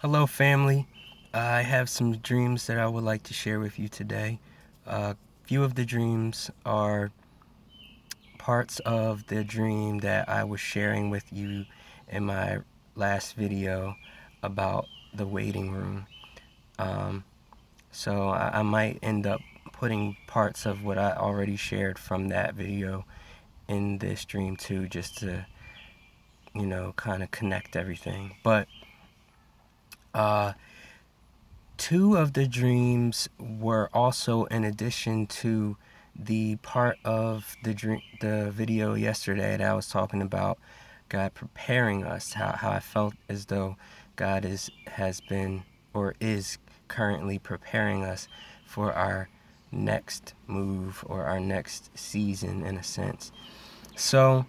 Hello, family. I have some dreams that I would like to share with you today. A few of the dreams are parts of the dream that I was sharing with you in my last video about the waiting room. Um, so I might end up putting parts of what I already shared from that video in this dream too, just to, kind of connect everything. But uh, two of the dreams were also in addition to the part of the video yesterday that I was talking about God preparing us, how I felt as though God has been or is currently preparing us for our next move or our next season in a sense. So,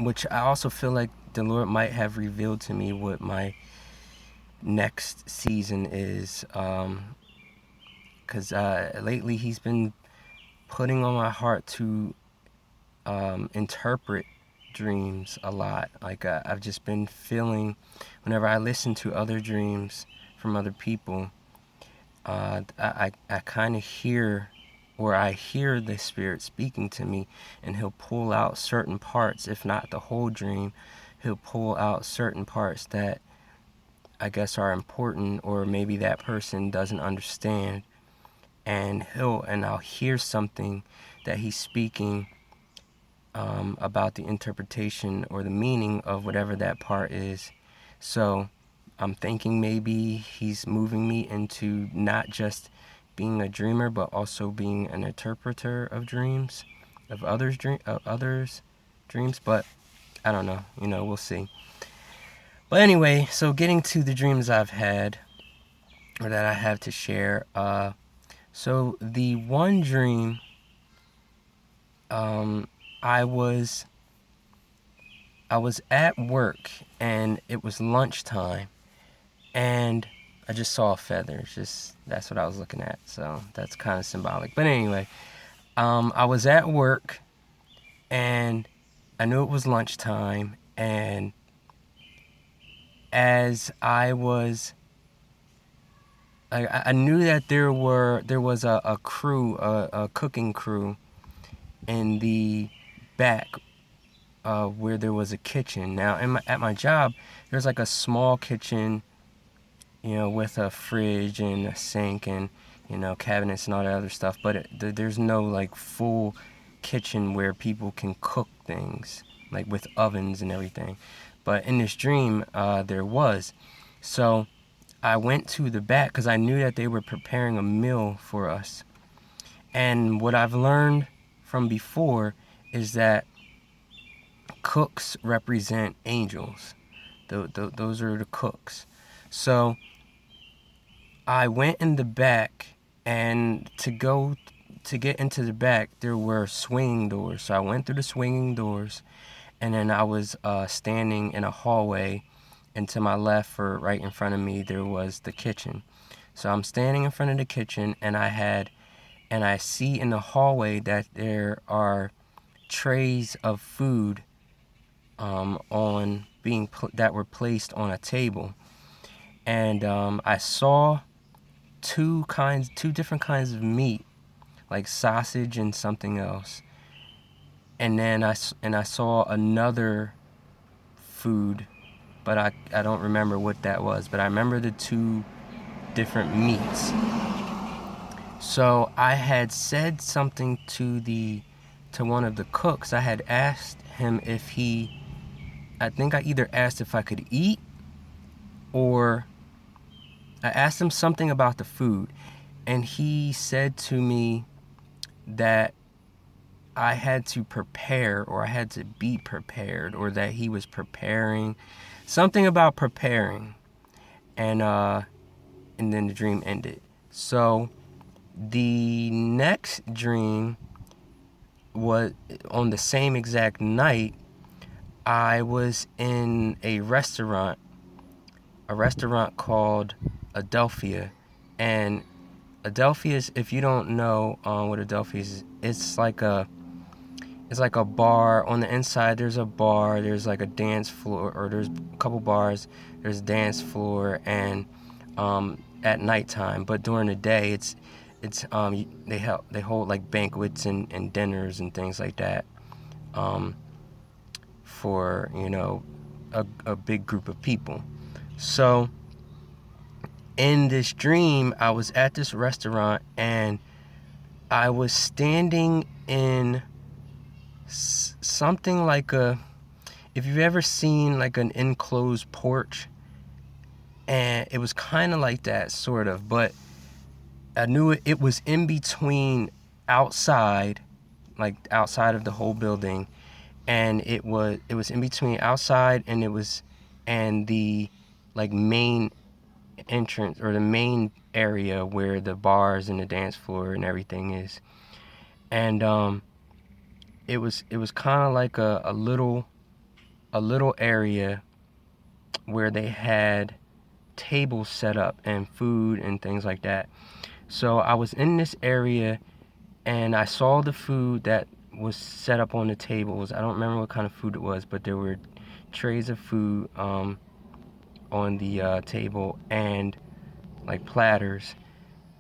which I also feel like the Lord might have revealed to me what my next season is, because lately he's been putting on my heart to interpret dreams a lot. Like I've just been feeling whenever I listen to other dreams from other people, I kind of hear, or I hear the Spirit speaking to me, and he'll pull out certain parts, if not the whole dream. He'll pull out certain parts that I guess are important, or maybe that person doesn't understand, and I'll hear something that he's speaking about the interpretation or the meaning of whatever that part is. So I'm thinking maybe he's moving me into not just being a dreamer, but also being an interpreter of dreams, of others' dreams. But I don't know. We'll see. But anyway, so getting to the dreams I've had or that I have to share. So the one dream, um, I was I was at work and it was lunchtime, and I just saw a feather. It's just that's what I was looking at. So that's kind of symbolic. But anyway, I was at work and I knew it was lunchtime, and as I knew that there was a crew, a cooking crew in the back, where there was a kitchen. Now, at my job, there's like a small kitchen, with a fridge and a sink and, cabinets and all that other stuff. But there's no like full kitchen where people can cook things, like with ovens and everything. But in this dream, there was. So I went to the back because I knew that they were preparing a meal for us. And what I've learned from before is that cooks represent angels. Those are the cooks. So I went in the back, and to get into the back, there were swinging doors. So I went through the swinging doors, and then I was standing in a hallway, and to my left or right in front of me, there was the kitchen. So I'm standing in front of the kitchen, and I see in the hallway that there are trays of food that were placed on a table, and I saw two different kinds of meat, like sausage and something else, and then I saw another food, but I don't remember what that was, but I remember the two different meats. So I had said something to one of the cooks. I had asked him if I think I either asked if I could eat, or I asked him something about the food, and he said to me that I had to prepare, or I had to be prepared, or that he was preparing something about preparing, and then the dream ended. So the next dream was on the same exact night. I was in a restaurant called Adelphia, and Adelphia is, if you don't know what Adelphia is, it's like it's like a bar. On the inside there's a bar, there's like a dance floor, or there's a couple bars, there's a dance floor, and at nighttime. But during the day they hold like banquets and dinners and things like that, um, for a big group of people. So in this dream, I was at this restaurant, and I was standing in something like if you've ever seen like an enclosed porch, and it was kind of like that, sort of, but I knew it was in between outside, like outside of the whole building, and it was in between outside, and the like main entrance, or the main area where the bars and the dance floor and everything is. And it was kind of like a little area where they had tables set up and food and things like that. So I was in this area, and I saw the food that was set up on the tables. I don't remember what kind of food it was, but there were trays of food on the table, and like platters.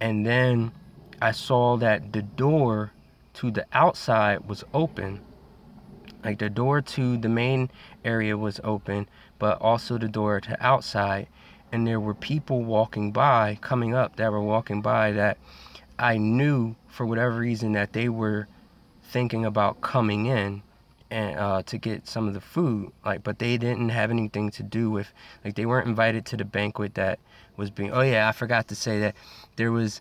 And then I saw that the door to the outside was open. Like the door to the main area was open, but also the door to outside. And there were people walking by, coming up, that were walking by, that I knew for whatever reason that they were thinking about coming in, and to get some of the food. Like, but they didn't have anything to do with, like, they weren't invited to the banquet that was being. Oh yeah, I forgot to say that there was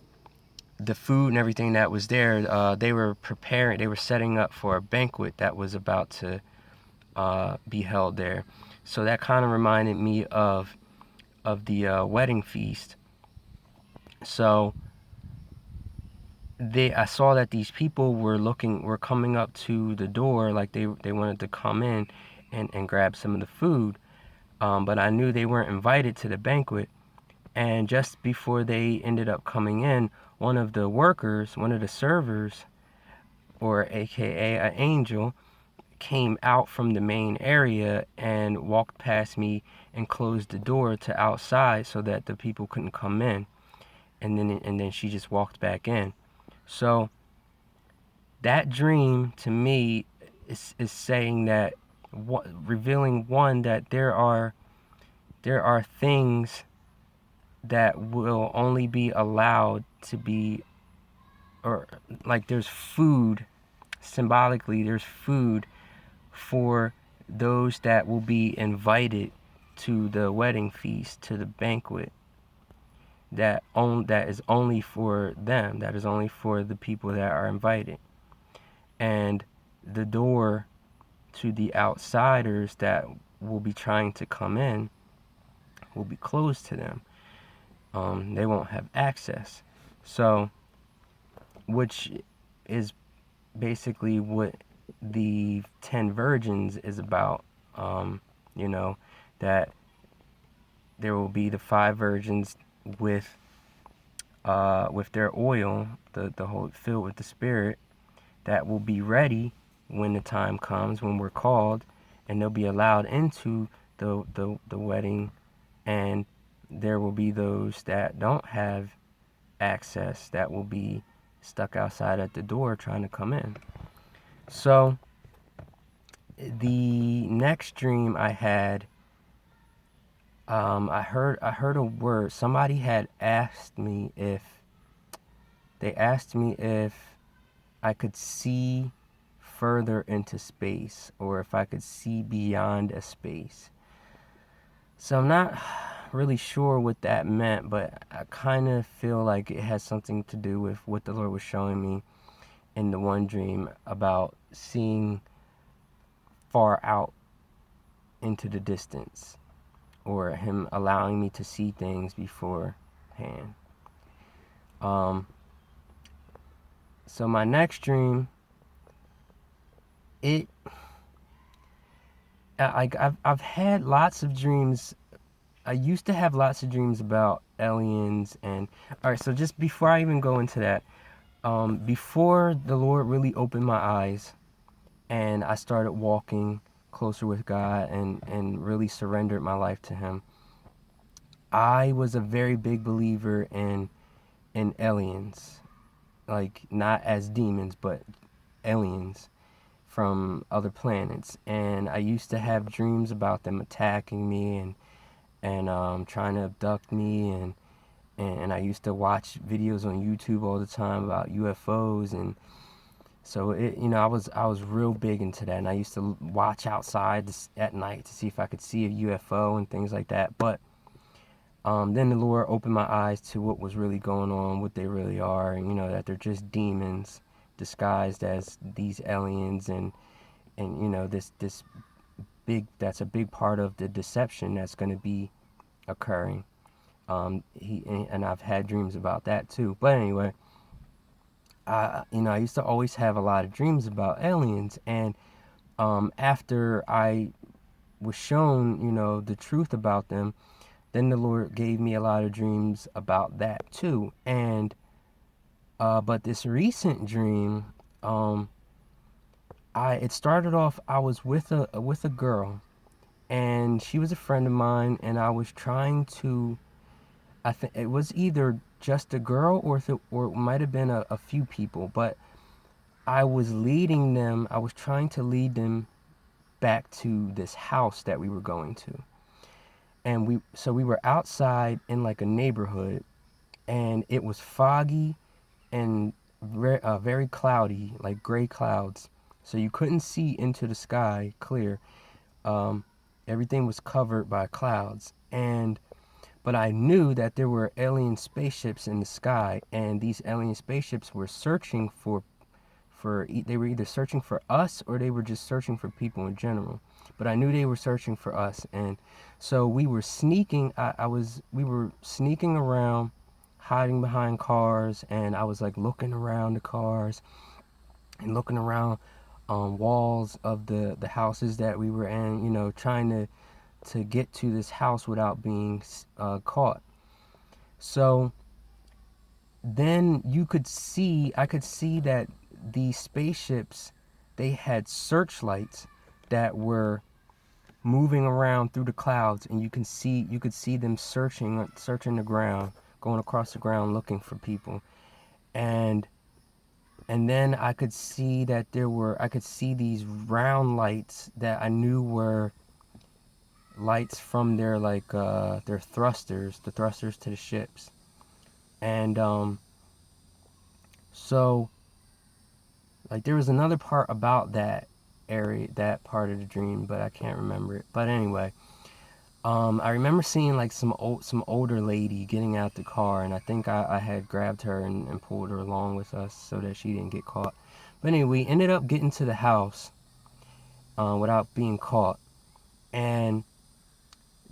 the food and everything that was there. They were preparing. They were setting up for a banquet that was about to be held there. So that kind of reminded me of the wedding feast. So I saw that these people were coming up to the door, like they wanted to come in and grab some of the food. But I knew they weren't invited to the banquet. And just before they ended up coming in, one of the workers, one of the servers, or AKA an angel, came out from the main area and walked past me and closed the door to outside so that the people couldn't come in. And then she just walked back in. So that dream to me is saying that, revealing, one, that there are things that will only be allowed to be, or like there's food, symbolically there's food for those that will be invited to the wedding feast, to the banquet, that is only for them, that is only for the people that are invited. And the door to the outsiders that will be trying to come in will be closed to them. They won't have access. So, which is basically what the 10 virgins is about. You know, that there will be the 5 virgins with their oil, the whole filled with the Spirit, that will be ready when the time comes, when we're called, and they'll be allowed into the wedding. And there will be those that don't have access, that will be stuck outside at the door trying to come in. So the next dream I had, I heard a word. Somebody had asked me if I could see further into space, or if I could see beyond a space. So I'm not really sure what that meant, but I kind of feel like it has something to do with what the Lord was showing me in the one dream about seeing far out into the distance, or Him allowing me to see things beforehand. So my next dream, I've had lots of dreams. I used to have lots of dreams about aliens. And all right, so just before I even go into that, before the Lord really opened my eyes, and I started walking closer with God and really surrendered my life to Him. I was a very big believer in aliens, like not as demons, but aliens from other planets. And I used to have dreams about them attacking me and trying to abduct me, and I used to watch videos on YouTube all the time about UFOs. And so I was real big into that, and I used to watch outside at night to see if I could see a UFO and things like that. But then the Lord opened my eyes to what was really going on, what they really are, and that they're just demons disguised as these aliens, and this big that's a big part of the deception that's going to be occurring. And I've had dreams about that too. But anyway, I used to always have a lot of dreams about aliens, and after I was shown the truth about them, then the Lord gave me a lot of dreams about that too. And but this recent dream, um, it started off. I was with a girl, and she was a friend of mine, and I was trying to. I think it was either just a girl or it might have been a few people, but I was leading them. I was trying to lead them back to this house that we were going to, and we were outside in like a neighborhood, and it was foggy and very cloudy, like gray clouds. So you couldn't see into the sky clear. Um, Everything was covered by clouds. But I knew that there were alien spaceships in the sky, and these alien spaceships were searching they were either searching for us or they were just searching for people in general. But I knew they were searching for us, and so we were sneaking. We were sneaking around, hiding behind cars, and I was like looking around the cars and looking around walls of the houses that we were in. Trying to get to this house without being caught. So then I could see that these spaceships, they had searchlights that were moving around through the clouds, and you could see them searching the ground, going across the ground looking for people. And and then I could see these round lights that I knew were lights from their thrusters, the thrusters to the ships. And so like there was another part about that area, that part of the dream, but I can't remember it. But anyway, I remember seeing like some older lady getting out the car, and I think I had grabbed her and pulled her along with us so that she didn't get caught. But anyway, we ended up getting to the house without being caught, and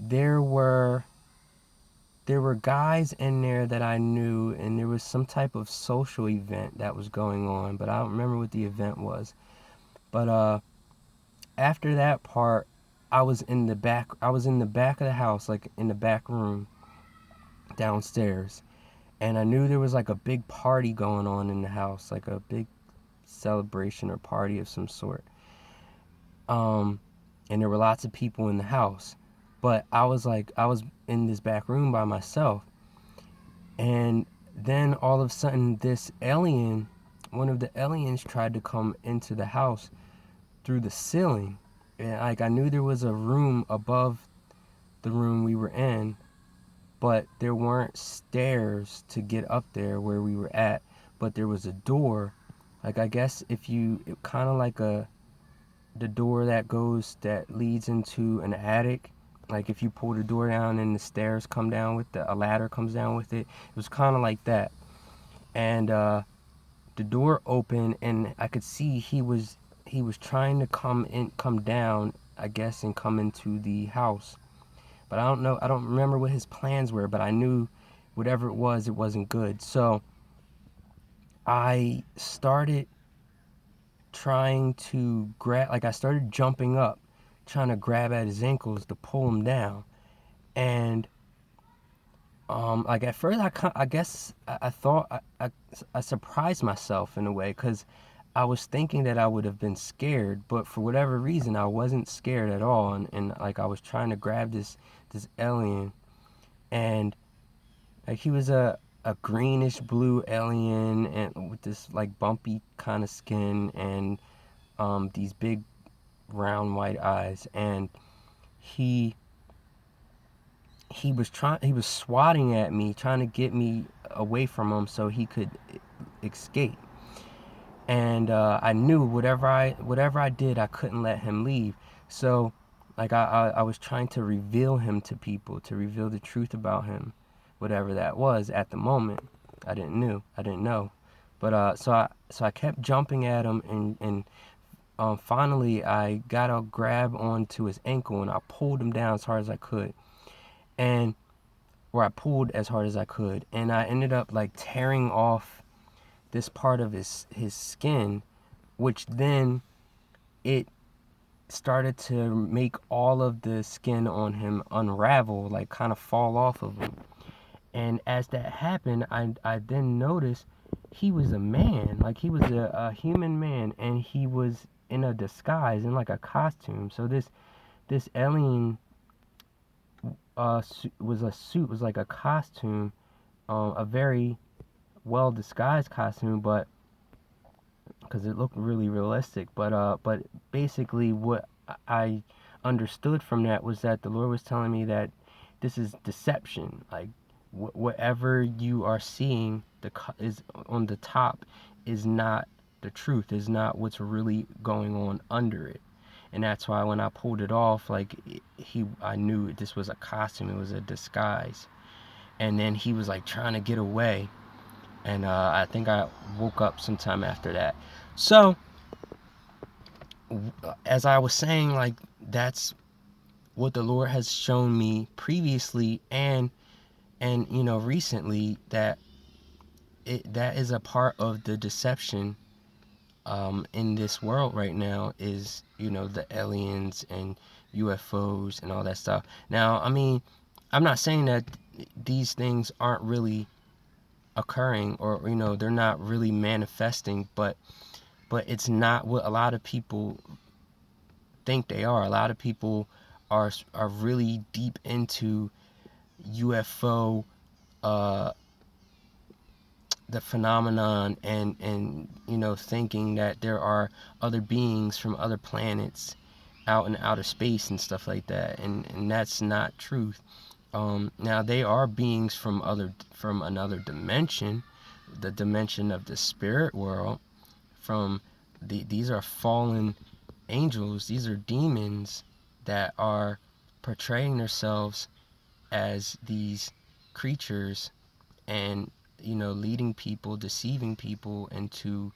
there were there were guys in there that I knew, and there was some type of social event that was going on, but I don't remember what the event was. But after that part, I was in the back of the house, like in the back room downstairs, and I knew there was like a big party going on in the house, like a big celebration or party of some sort. Um, and there were lots of people in the house, but I was in this back room by myself, and then all of a sudden one of the aliens tried to come into the house through the ceiling. And like I knew there was a room above the room we were in, but there weren't stairs to get up there where we were at, but there was a door. Like I guess if you kind of like the door that leads into an attic. Like if you pull the door down and the stairs come down with a ladder comes down with it. It was kind of like that. And the door opened, and I could see he was trying to come down, I guess, and come into the house. But I don't know. I don't remember what his plans were, but I knew whatever it wasn't good. So I started trying to grab, like I started jumping up, trying to grab at his ankles to pull him down. And like at first I guess I thought I surprised myself in a way, because I was thinking that I would have been scared, but for whatever reason, I wasn't scared at all. And like I was trying to grab this alien, and like he was a greenish blue alien and with this like bumpy kind of skin and these big round white eyes, and he he was swatting at me, trying to get me away from him so he could escape. And I knew whatever I did, I couldn't let him leave. So, like I was trying to reveal him to people, to reveal the truth about him, whatever that was at the moment. I didn't know, but so I kept jumping at him, and finally I got a grab onto his ankle and I pulled him down as hard as I could, and or I pulled as hard as I could, and I ended up like tearing off this part of his skin, which then it started to make all of the skin on him unravel, like kind of fall off of him. And as that happened, I then noticed he was a man, like he was a human man, and he was in a disguise, in like a costume. So this alien was a suit, was like a costume, a very well disguised costume, but because it looked really realistic. But basically, what I understood from that was that the Lord was telling me that this is deception. Like whatever you are seeing, is on the top is not the truth. Is not what's really going on under it. And that's why when I pulled it off, like I knew this was a costume. It was a disguise. And then he was like trying to get away, and I think I woke up sometime after that. So, as I was saying, like that's what the Lord has shown me previously, and recently, that that is a part of the deception in this world right now, is the aliens and UFOs and all that stuff. Now, I mean, I'm not saying that these things aren't really occurring, or they're not really manifesting, but it's not what a lot of people think they are. A lot of people are really deep into UFO, uh, the phenomenon, and thinking that there are other beings from other planets out in outer space and stuff like that, and that's not truth. Now they are beings from another dimension, the dimension of the spirit world. From these are fallen angels, these are demons that are portraying themselves as these creatures, and leading people, deceiving people into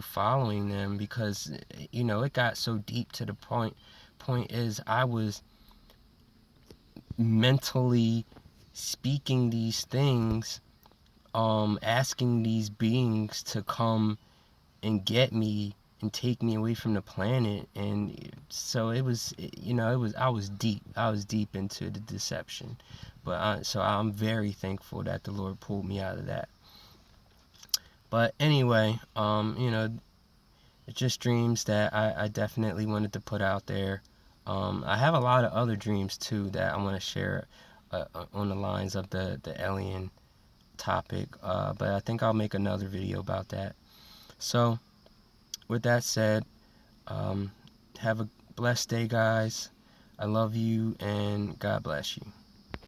following them, because it got so deep to the point is I was mentally speaking these things, asking these beings to come and get me and take me away from the planet. And so I was deep into the deception. But so I'm very thankful that the Lord pulled me out of that. But anyway, it's just dreams that I definitely wanted to put out there. I have a lot of other dreams too that I want to share, on the lines of the alien topic, but I think I'll make another video about that. So with that said, have a blessed day, guys. I love you, and God bless you.